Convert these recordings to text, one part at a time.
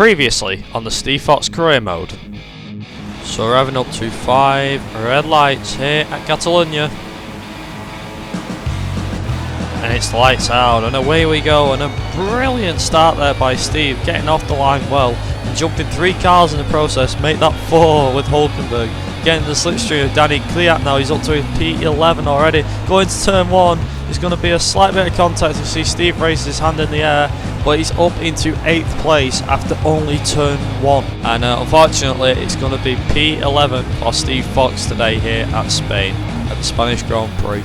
Previously on the Steve Fox career mode. So we're having up to 5 red lights here at Catalonia. And it's lights out and away we go, and a brilliant start there by Steve, getting off the line well and jumping 3 cars in the process, make that 4 with Hulkenberg. Getting the slipstream of Danny Kliat now, he's up to his P11 already. Going to turn 1, there's going to be a slight bit of contact. You see Steve raises his hand in the air, but he's up into 8th place after only turn 1. And unfortunately it's going to be P11 for Steve Fox today here at Spain, at the Spanish Grand Prix.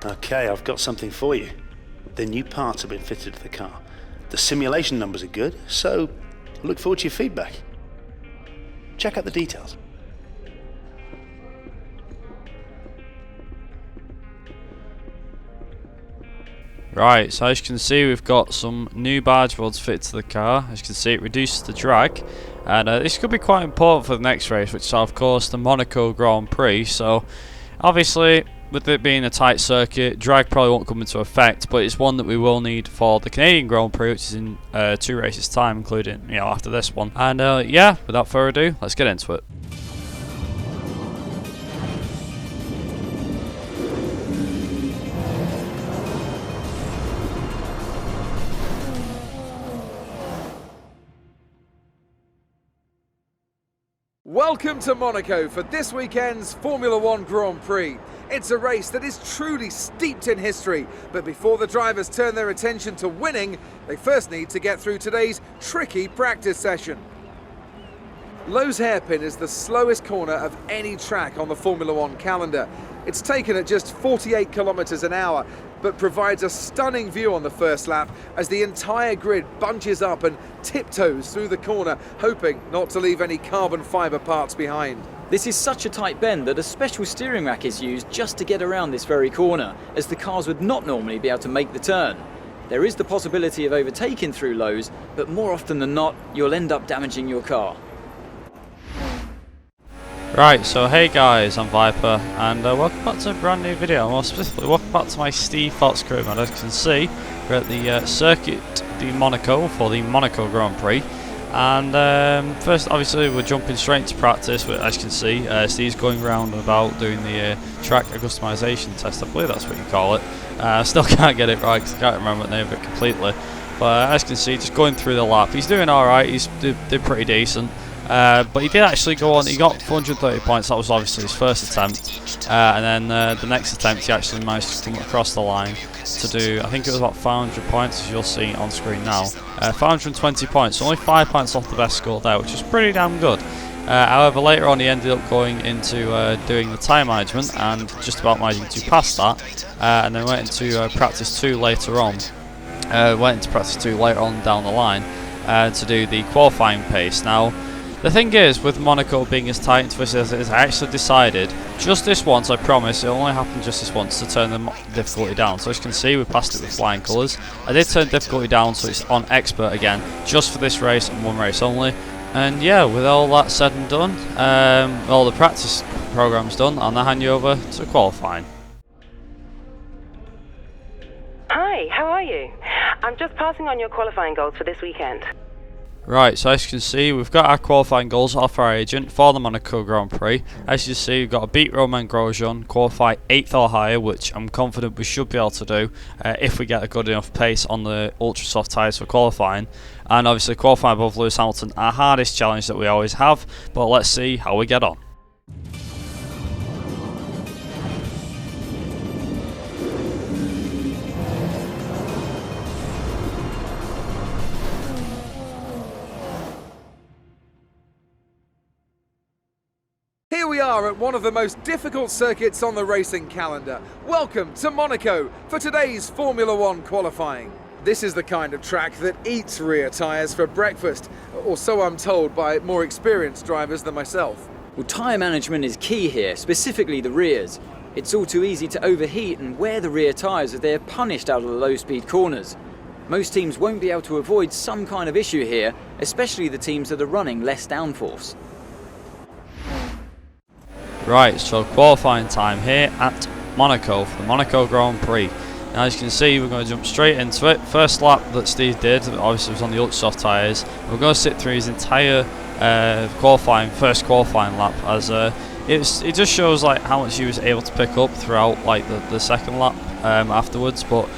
Okay, I've got something for you. The new parts have been fitted to the car. The simulation numbers are good, so look forward to your feedback. Check out the details. Right, so as you can see, we've got some new barge boards fitted to the car. As you can see, it reduces the drag, and this could be quite important for the next race, which is of course the Monaco Grand Prix. So obviously, with it being a tight circuit, drag probably won't come into effect, but it's one that we will need for the Canadian Grand Prix, which is in 2 races time, including, you know, after this one. And yeah, without further ado, let's get into it. Welcome to Monaco for this weekend's Formula One Grand Prix. It's a race that is truly steeped in history, but before the drivers turn their attention to winning, they first need to get through today's tricky practice session. Lowe's hairpin is the slowest corner of any track on the Formula One calendar. It's taken at just 48 kilometers an hour, but provides a stunning view on the first lap as the entire grid bunches up and tiptoes through the corner, hoping not to leave any carbon fibre parts behind. This is such a tight bend that a special steering rack is used just to get around this very corner, as the cars would not normally be able to make the turn. There is the possibility of overtaking through Lowe's, but more often than not, you'll end up damaging your car. Right, so hey guys, I'm Viper, and welcome back to a brand new video. More specifically, welcome back to my Steve Fox career mode. As you can see, we're at the Circuit de Monaco for the Monaco Grand Prix. And first, obviously, we're jumping straight into practice. But as you can see, Steve's going around and about doing the track customization test. I believe that's what you call it. I still can't get it right because I can't remember the name of it completely. But as you can see, just going through the lap. He's doing alright, he's did pretty decent. But he did actually go on, he got 430 points, that was obviously his first attempt. And then the next attempt he actually managed to come across the line to do, I think it was about 500 points, as you'll see on screen now. 520 points, so only 5 points off the best score there, which is pretty damn good. However, later on he ended up going into doing the tyre management and just about managing to pass that. And then went into practice 2 later on. Went into practice 2 later on down the line to do the qualifying pace. Now, the thing is, with Monaco being as tight and twisted as it is, I actually decided, just this once, I promise, it only happened just this once, to turn the difficulty down. So as you can see, we passed it with flying colours. I did turn difficulty down, so it's on expert again, just for this race and one race only. And yeah, with all that said and done, all the practice program's done, I'll now hand you over to qualifying. Hi, how are you? I'm just passing on your qualifying goals for this weekend. Right, so as you can see, we've got our qualifying goals off our agent for the Monaco Grand Prix. As you see, we've got to beat Romain Grosjean, qualify 8th or higher, which I'm confident we should be able to do if we get a good enough pace on the ultra soft tyres for qualifying. And obviously qualifying above Lewis Hamilton, our hardest challenge that we always have, but let's see how we get on. Here we are at one of the most difficult circuits on the racing calendar. Welcome to Monaco for today's Formula One qualifying. This is the kind of track that eats rear tyres for breakfast, or so I'm told by more experienced drivers than myself. Well, tyre management is key here, specifically the rears. It's all too easy to overheat and wear the rear tyres as they're punished out of the low-speed corners. Most teams won't be able to avoid some kind of issue here, especially the teams that are running less downforce. Right, so qualifying time here at Monaco for the Monaco Grand Prix. Now as you can see, we're going to jump straight into it. First lap that Steve did, obviously was on the ultra soft tyres. We're going to sit through his entire first qualifying lap, as it just shows like how much he was able to pick up throughout like the second lap afterwards. But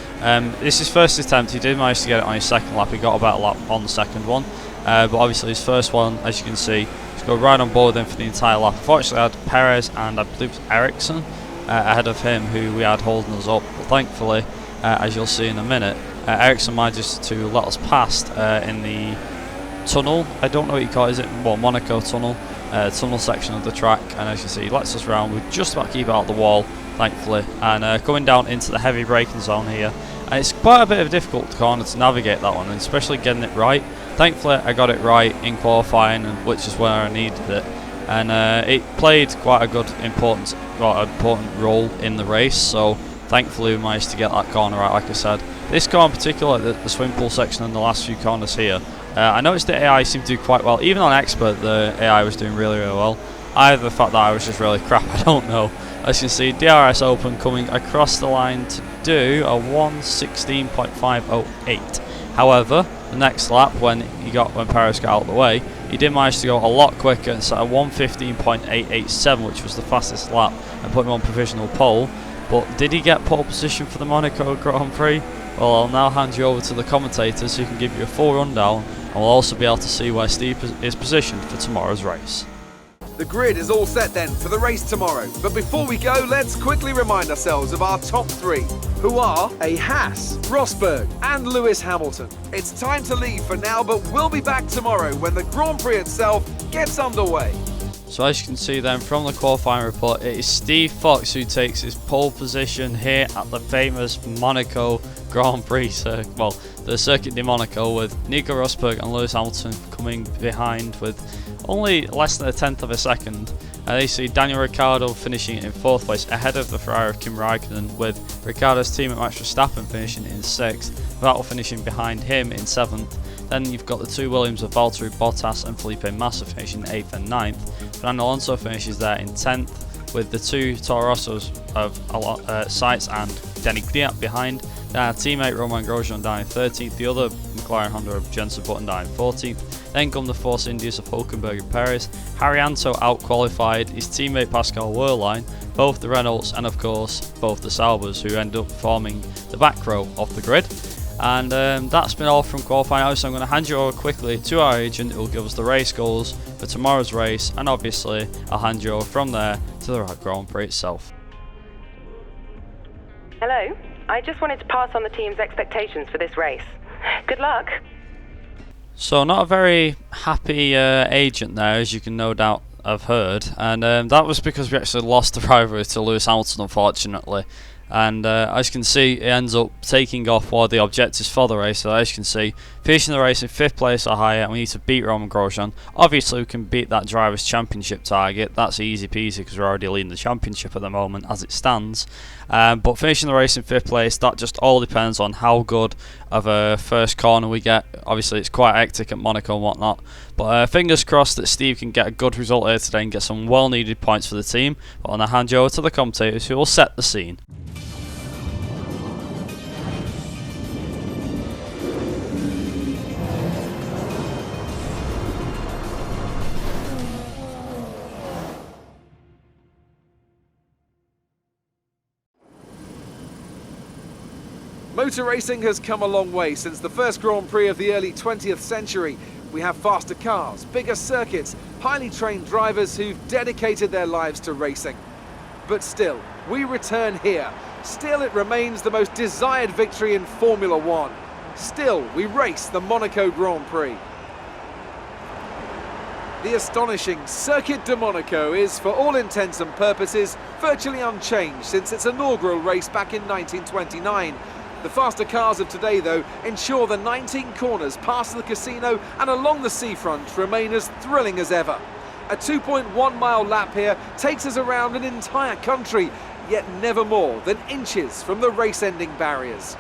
this is his first attempt. He did manage to get it on his second lap. He got a better lap on the second one, but obviously his first one, as you can see, he's got right on board with him for the entire lap. Unfortunately, I had Perez and I believe it was Ericsson ahead of him, who we had holding us up. But thankfully, as you'll see in a minute, Ericsson manages to let us past in the tunnel. I don't know what you call it. Is it Monaco tunnel? Tunnel section of the track, and as you see, he lets us round. We just about keep it out the wall, thankfully, and coming down into the heavy braking zone here. And it's quite a bit of a difficult corner to navigate that one, and especially getting it right. Thankfully, I got it right in qualifying, which is where I needed it. And it played quite a good, important role in the race. So thankfully, we managed to get that corner right. Like I said, this car in particular, the swim pool section and the last few corners here, I noticed the AI seemed to do quite well. Even on Expert, the AI was doing really, really well. Either the fact that I was just really crap, I don't know. As you can see, DRS Open coming across the line to do a 1:16.508. However, the next lap, when Perez got out of the way, he did manage to go a lot quicker and set a 1:15.887, which was the fastest lap, and put him on provisional pole. But did he get pole position for the Monaco Grand Prix? Well, I'll now hand you over to the commentators who can give you a full rundown, and we'll also be able to see where Steve is positioned for tomorrow's race. The grid is all set then for the race tomorrow. But before we go, let's quickly remind ourselves of our top three, who are a Haas, Rosberg and Lewis Hamilton. It's time to leave for now, but we'll be back tomorrow when the Grand Prix itself gets underway. So as you can see then from the qualifying report, it is Steve Fox who takes his pole position here at the famous Monaco Grand Prix, the Circuit de Monaco, with Nico Rosberg and Lewis Hamilton coming behind with only less than a tenth of a second. And you see Daniel Ricciardo finishing in 4th place ahead of the Ferrari of Kim Raikkonen, with Ricciardo's teammate Max Verstappen finishing in 6th, Vettel finishing behind him in 7th. Then you've got the two Williams of Valtteri Bottas and Felipe Massa finishing 8th and 9th. Fernando Alonso finishes there in 10th, with the two Toro Rossos of Sainz and Denny Kvyat behind. Then our teammate Romain Grosjean down in 13th, the other McLaren Honda of Jenson Button down in 14th. Then come the Force Indias of Hülkenberg and Perez. Haryanto out-qualified his teammate Pascal Wehrlein, both the Renaults and of course both the Saubers, who end up forming the back row of the grid. And that's been all from qualifying. So I'm going to hand you over quickly to our agent, who will give us the race goals for tomorrow's race, and obviously I'll hand you over from there to the Grand Prix itself. Hello. I just wanted to pass on the team's expectations for this race. Good luck. So not a very happy agent there, as you can no doubt have heard, and that was because we actually lost the rivalry to Lewis Hamilton, unfortunately. And as you can see, it ends up taking off one of the objectives for the race. So as you can see, finishing the race in 5th place or higher, and we need to beat Romain Grosjean. Obviously we can beat that Drivers' Championship target. That's easy peasy because we're already leading the championship at the moment as it stands. But finishing the race in 5th place, that just all depends on how good of a first corner we get. Obviously it's quite hectic at Monaco and whatnot, but fingers crossed that Steve can get a good result here today and get some well needed points for the team. But I'm going to hand you over to the commentators who will set the scene. Motor racing has come a long way since the first Grand Prix of the early 20th century. We have faster cars, bigger circuits, highly trained drivers who've dedicated their lives to racing. But still, we return here. Still, it remains the most desired victory in Formula One. Still, we race the Monaco Grand Prix. The astonishing Circuit de Monaco is, for all intents and purposes, virtually unchanged since its inaugural race back in 1929. The faster cars of today, though, ensure the 19 corners past the casino and along the seafront remain as thrilling as ever. A 2.1-mile lap here takes us around an entire country, yet never more than inches from the race-ending barriers.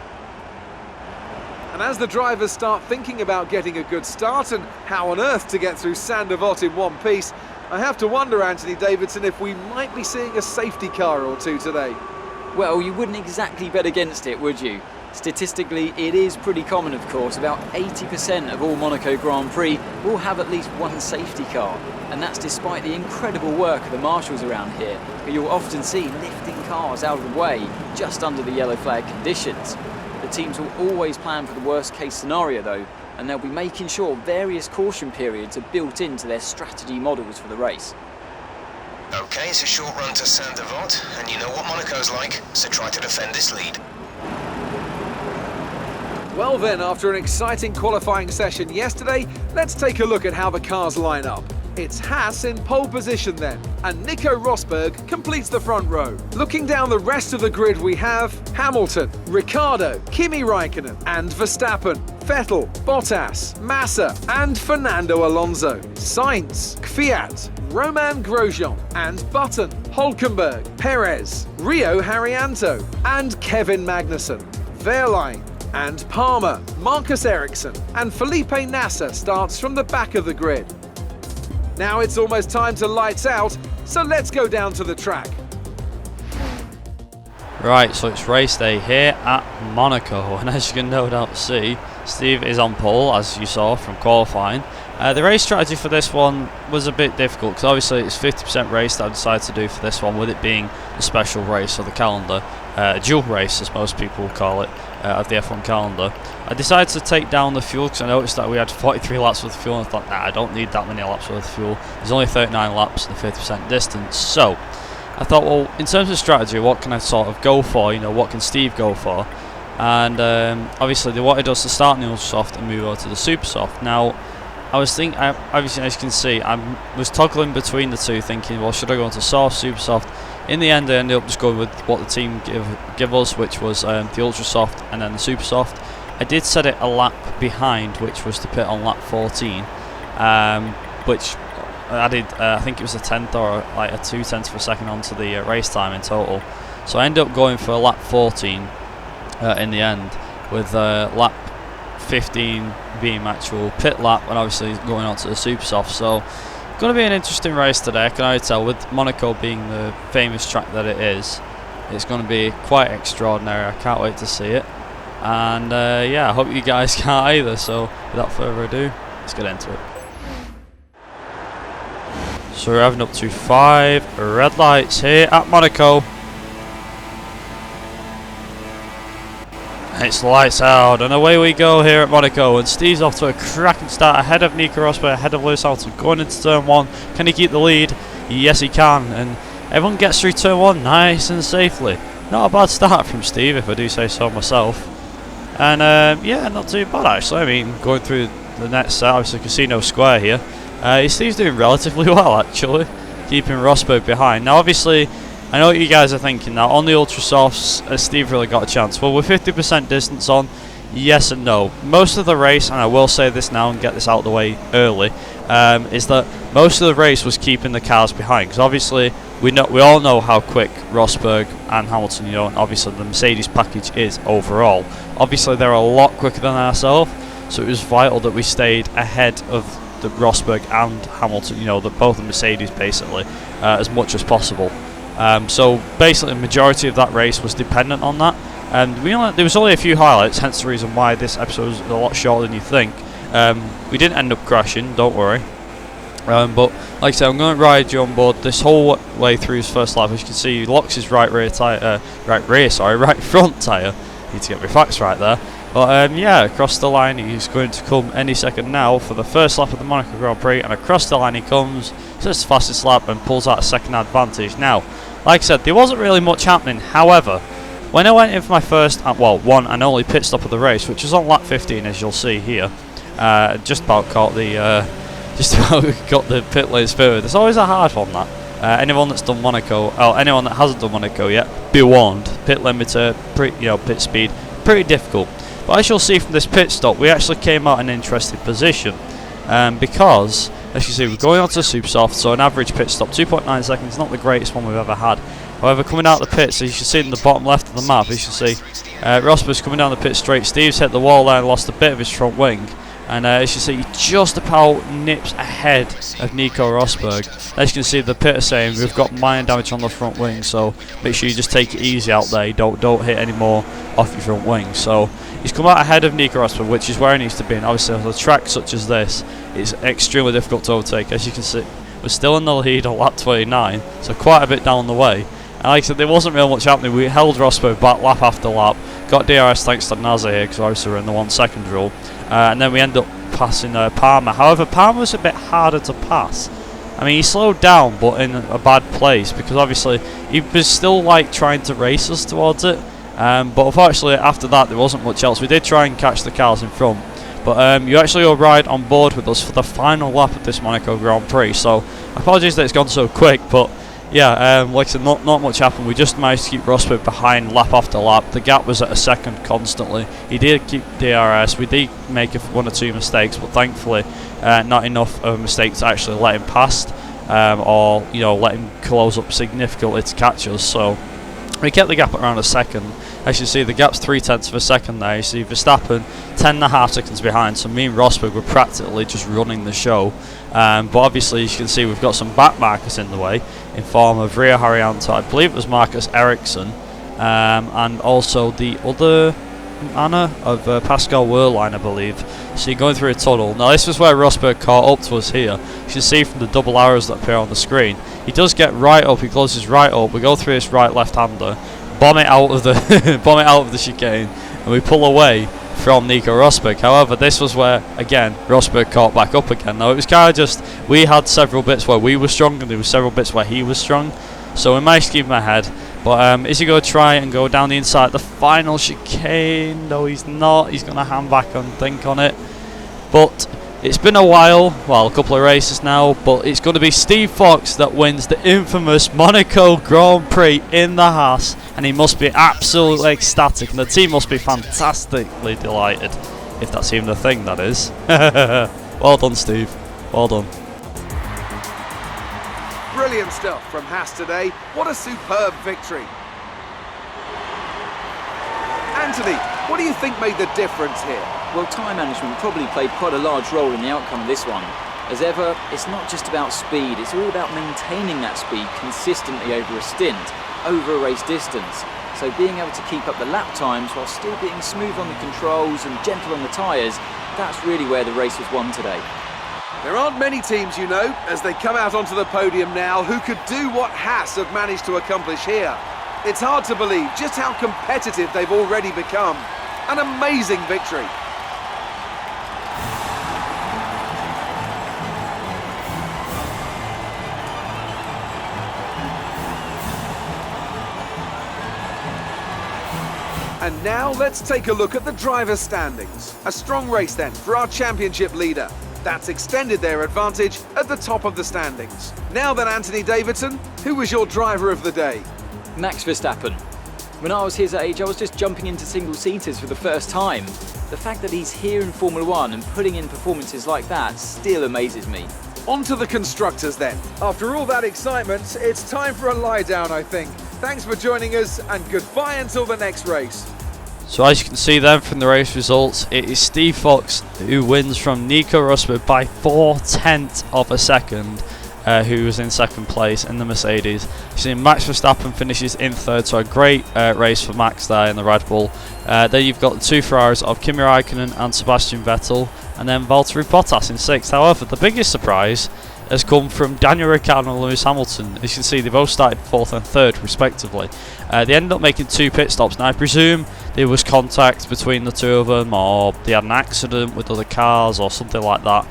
And as the drivers start thinking about getting a good start and how on earth to get through Saint-Devote in one piece, I have to wonder, Anthony Davidson, if we might be seeing a safety car or two today. Well, you wouldn't exactly bet against it, would you? Statistically, it is pretty common, of course. About 80% of all Monaco Grand Prix will have at least one safety car. And that's despite the incredible work of the marshals around here, who you'll often see lifting cars out of the way just under the yellow flag conditions. The teams will always plan for the worst case scenario though, and they'll be making sure various caution periods are built into their strategy models for the race. Okay, it's a short run to Saint-Devote, and you know what Monaco's like, so try to defend this lead. Well then, after an exciting qualifying session yesterday, let's take a look at how the cars line up. It's Haas in pole position then, and Nico Rosberg completes the front row. Looking down the rest of the grid we have Hamilton, Ricciardo, Kimi Raikkonen and Verstappen, Vettel, Bottas, Massa and Fernando Alonso, Sainz, Kvyat, Romain Grosjean and Button, Hulkenberg, Perez, Rio Haryanto and Kevin Magnussen, Wehrlein and Palmer, Marcus Ericsson and Felipe Nasser starts from the back of the grid. Now it's almost time to lights out, so let's go down to the track. Right, so it's race day here at Monaco, and as you can no doubt see, Steve is on pole, as you saw from qualifying. The race strategy for this one was a bit difficult, because obviously it's 50% race that I decided to do for this one, with it being a special race of the calendar, a dual race as most people call it, of the F1 calendar. I decided to take down the fuel because I noticed that we had 43 laps worth of fuel, and I thought, nah, I don't need that many laps worth of fuel. There's only 39 laps and a 50% distance, so I thought, well, in terms of strategy, what can I sort of go for? You know, what can Steve go for? And obviously they wanted us to start in the ultra soft and move over to the super soft. Now, I was thinking, obviously as you can see, I was toggling between the two, thinking, well, should I go into soft, super soft? In the end, I ended up just going with what the team give us, which was the ultra soft and then the super soft. I did set it a lap behind, which was to pit on lap 14, which added, I think it was a tenth or like a 2/10 of a second onto the race time in total. So I ended up going for lap 14 in the end, with lap 15 being my actual pit lap, and obviously going on to the super soft. So going to be an interesting race today, I can already tell, with Monaco being the famous track that it is. It's going to be quite extraordinary. I can't wait to see it, and yeah, I hope you guys can't either. So without further ado, let's get into it. So we're having up to 5 red lights here at Monaco. It's lights out, and away we go here at Monaco, and Steve's off to a cracking start ahead of Nico Rosberg, ahead of Lewis Hamilton, going into turn 1. Can he keep the lead? Yes, he can, and everyone gets through turn 1 nice and safely. Not a bad start from Steve, if I do say so myself. And yeah, not too bad actually. I mean, going through the next set, obviously Casino Square here, Steve's doing relatively well actually, keeping Rosberg behind. Now obviously, I know what you guys are thinking now. On the ultra softs, has Steve really got a chance? Well, with 50% distance on, yes and no. Most of the race, and I will say this now and get this out of the way early, is that most of the race was keeping the cars behind. Because obviously, we all know how quick Rosberg and Hamilton, you know, and obviously the Mercedes package is overall. Obviously, they're a lot quicker than ourselves, so it was vital that we stayed ahead of the Rosberg and Hamilton, you know, both the Mercedes basically, as much as possible. So basically the majority of that race was dependent on that, and there was only a few highlights, hence the reason why this episode was a lot shorter than you think. We didn't end up crashing, don't worry, but like I said, I'm going to ride you on board this whole way through his first lap. As you can see, he locks his right front tyre. Need to get my facts right there. But yeah, across the line he's going to come any second now for the first lap of the Monaco Grand Prix, and across the line he comes, says the fastest lap and pulls out a second advantage. Now, like I said, there wasn't really much happening. However, when I went in for my first, one and only pit stop of the race, which was on lap 15, as you'll see here, just about got the pit lane spirit. There's always a hard one that. Anyone that's done Monaco, anyone that hasn't done Monaco yet, be warned. Pit limiter, pit speed, pretty difficult. But as you'll see from this pit stop, we actually came out in an interesting position, because, as you see, we're going on to super soft, so an average pit stop, 2.9 seconds, not the greatest one we've ever had. However, coming out the pits, as you can see in the bottom left of the map, as you can see, Rosberg's coming down the pit straight. Steve's hit the wall there and lost a bit of his front wing, And as you see, he just about nips ahead of Nico Rosberg. As you can see, the pit is saying we've got minor damage on the front wing, so make sure you just take it easy out there. Don't hit any more off your front wing. So he's come out ahead of Nico Rosberg, which is where he needs to be. And obviously, on a track such as this, it's extremely difficult to overtake. As you can see, we're still in the lead on lap 29, so quite a bit down the way. And like I said, there wasn't really much happening. We held Rosberg back lap after lap. Got DRS thanks to NASA here, because obviously we're in the 1 second rule. And then we end up passing Palmer. However, Palmer was a bit harder to pass. I mean, he slowed down, but in a bad place, because obviously he was still like trying to race us towards it. But unfortunately, after that, there wasn't much else. We did try and catch the cars in front. But you actually all ride on board with us for the final lap of this Monaco Grand Prix. So I apologise that it's gone so quick, but yeah, like I said, not much happened. We just managed to keep Rosberg behind lap after lap. The gap was at a second constantly. He did keep DRS. We did make 1 or 2 mistakes, but thankfully not enough of a mistake to actually let him past or let him close up significantly to catch us. So we kept the gap at around a second. As you see, the gap's 0.3 of a second there. You see Verstappen 10.5 seconds behind, so me and Rosberg were practically just running the show. But obviously, as you can see, we've got some back markers in the way in form of Rio Haryanto, I believe it was Marcus Ericsson, and also the other Anna of Pascal Wehrlein, I believe. So you're going through a tunnel. Now this was where Rosberg caught up to us here. You can see from the double arrows that appear on the screen. He does get right up, he closes right up, we go through this right left-hander, bomb it out of the chicane, and we pull away from Nico Rosberg. However, this was where, again, Rosberg caught back up again. Now, it was kind of just, we had several bits where we were strong, and there were several bits where he was strong. So we managed to keep him ahead. But is he going to try and go down the inside the final chicane? No, he's not. He's going to hand back and think on it. But it's been a while, well, a couple of races now, but it's going to be Steve Fox that wins the infamous Monaco Grand Prix in the Haas, and he must be absolutely ecstatic, and the team must be fantastically delighted, if that's even a thing, that is. Well done, Steve. Well done. Brilliant stuff from Haas today. What a superb victory. Anthony, what do you think made the difference here? Well, time management probably played quite a large role in the outcome of this one. As ever, it's not just about speed, it's all about maintaining that speed consistently over a stint, over a race distance. So being able to keep up the lap times while still being smooth on the controls and gentle on the tyres, that's really where the race was won today. There aren't many teams, you know, as they come out onto the podium now, who could do what Haas have managed to accomplish here. It's hard to believe just how competitive they've already become. An amazing victory. And now let's take a look at the driver's standings. A strong race then for our championship leader. That's extended their advantage at the top of the standings. Now then, Anthony Davidson, who was your driver of the day? Max Verstappen. When I was his age, I was just jumping into single-seaters for the first time. The fact that he's here in Formula 1 and putting in performances like that still amazes me. On to the constructors then. After all that excitement, it's time for a lie down, I think. Thanks for joining us, and goodbye until the next race. So as you can see then from the race results, it is Steve Fox who wins from Nico Rosberg by 0.4 of a second, who was in second place in the Mercedes. You see Max Verstappen finishes in third, so a great race for Max there in the Red Bull. Then you've got the two Ferraris of Kimi Raikkonen and Sebastian Vettel, and then Valtteri Bottas in sixth. However, the biggest surprise has come from Daniel Ricciardo and Lewis Hamilton. As you can see, they both started fourth and third respectively. They ended up making 2 pit stops. Now I presume there was contact between the two of them, or they had an accident with other cars or something like that,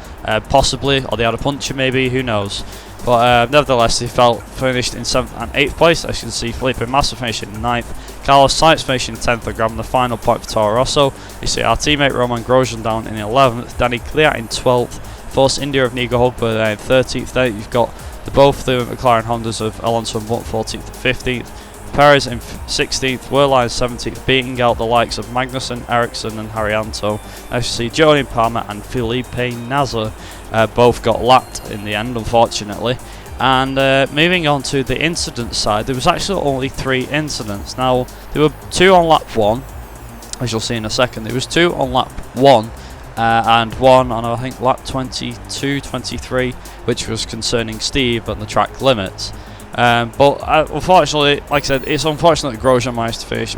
possibly, or they had a puncture maybe, who knows. But nevertheless, they finished in 7th and 8th place. As you can see, Felipe Massa finishing in 9th, Carlos Sainz finishing in 10th and grabbing the final point for Toro Rosso. You see our teammate Roman Grosjean down in 11th, Danny Kvyat in 12th, Force India of Nico Hulkenberg there in 13th. There you've got both the McLaren Hondas of Alonso in 14th and 15th. Perez in 16th, Wehrlein 17th, beating out the likes of Magnussen, Ericsson and Haryanto. As you see, Jolyon Palmer and Felipe Nasr both got lapped in the end, unfortunately. And moving on to the incident side, there was actually only 3 incidents. Now, there were 2 on lap 1, as you'll see in a second. There was 2 on lap 1, and one on I think lap 22, 23, which was concerning Steve and the track limits. But unfortunately, like I said, it's unfortunate that Grosjean managed to finish,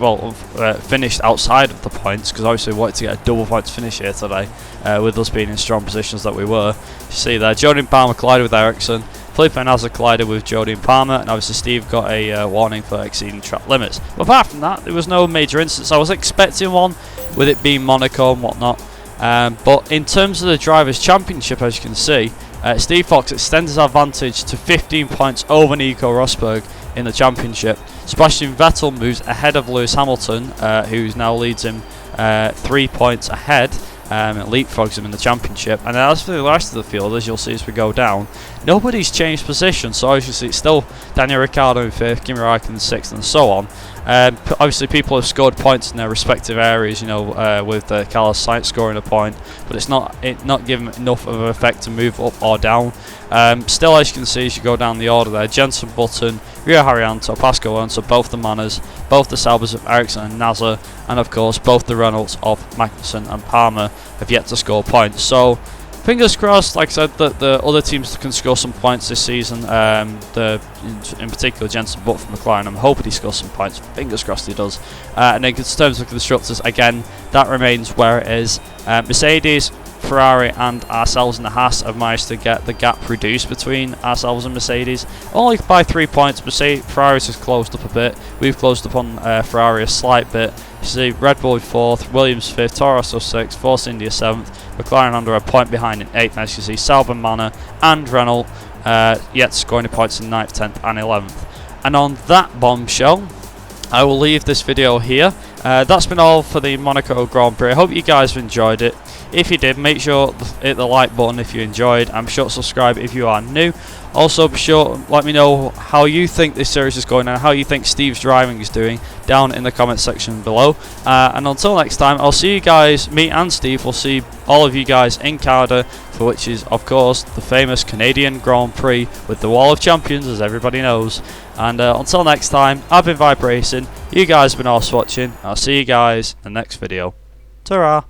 finished outside of the points, because obviously we wanted to get a double points finish here today, with us being in strong positions that we were. You see there, Jody and Palmer collided with Ericsson, Felipe Nasser collided with Jody and Palmer, and obviously Steve got a warning for exceeding track limits. But apart from that, there was no major incidents. I was expecting one, with it being Monaco and whatnot. But in terms of the Drivers' Championship, as you can see, Steve Fox extends his advantage to 15 points over Nico Rosberg in the championship. Sebastian Vettel moves ahead of Lewis Hamilton, who now leads him 3 points ahead, and leapfrogs him in the championship. And as for the rest of the field, as you'll see as we go down, nobody's changed position. So as you see, it's still Daniel Ricciardo in 5th, Kimi Raikkonen 6th, and so on. Obviously, people have scored points in their respective areas, you know, with Carlos Sainz scoring a point, but it's not given enough of an effect to move up or down. Still, as you can see, as you go down the order there, Jenson Button, Rio Haryanto, Pascal Alonso, both the Manners, both the Saubers of Ericsson and Nasser, and of course both the Renaults of Magnussen and Palmer have yet to score points. So fingers crossed, like I said, that the other teams can score some points this season. In particular, Jenson Button from McLaren. I'm hoping he scores some points. Fingers crossed he does. And then in terms of constructors, again, that remains where it is. Mercedes, Ferrari and ourselves in the Haas have managed to get the gap reduced between ourselves and Mercedes. Only by 3 points. Ferrari's has closed up a bit. We've closed up on Ferrari a slight bit. You see Red Bull 4th, Williams 5th, Toro Rosso 6th, Force India 7th, McLaren under a point behind in 8th. As you see, Sauber, Manor and Renault yet scoring points in 9th, 10th and 11th. And on that bombshell, I will leave this video here. That's been all for the Monaco Grand Prix. I hope you guys have enjoyed it. If you did, make sure to hit the like button if you enjoyed. I'm sure to subscribe if you are new. Also, be sure to let me know how you think this series is going and how you think Steve's driving is doing down in the comment section below. And until next time, I'll see you guys, me and Steve, will see all of you guys in Canada, for which is, of course, the famous Canadian Grand Prix with the Wall of Champions, as everybody knows. And until next time, I've been Vibe Racing. You guys have been awesome watching. I'll see you guys in the next video. Ta-ra!